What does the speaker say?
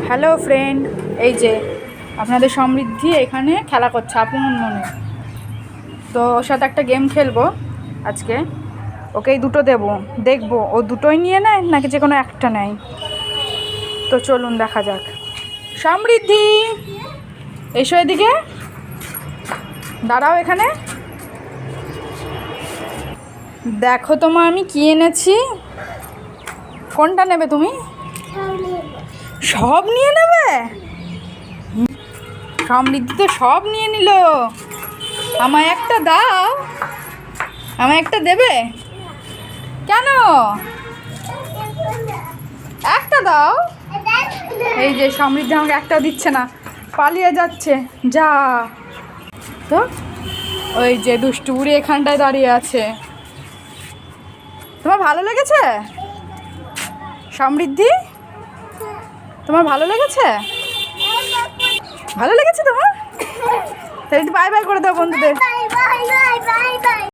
Hello friend, এই যে আপনাদের সমৃদ্ধি এখানে খেলা করছে আপন মনে। তো ওর সাথে একটা গেম খেলবো আজকে। ওকেই দুটো দেখবো ও দুটোই নিয়ে নেয় নাকি যে কোনো একটা নেয়। তো চলুন দেখা যাক। সমৃদ্ধি, এসো এদিকে, দাঁড়াও এখানে। দেখো তোমার আমি কি এনেছি। কোনটা নেবে তুমি? সব নিয়ে নেবে? সমৃদ্ধি তো সব নিয়ে নিল। আমায় একটা দাও, আমায় একটা দেবে? কেন? একটা দাও। এই যে সমৃদ্ধি আমাকে একটাও দিচ্ছে না, পালিয়ে যাচ্ছে। যা তো, ওই যে দুষ্টু বুড়ি এখানটায় দাঁড়িয়ে আছে। তোমার ভালো লেগেছে সমৃদ্ধি? তোমার ভালো লেগেছে? ভালো লেগেছে তোমার? তাহলে একটু বাই বাই করে দাও বন্ধুদের।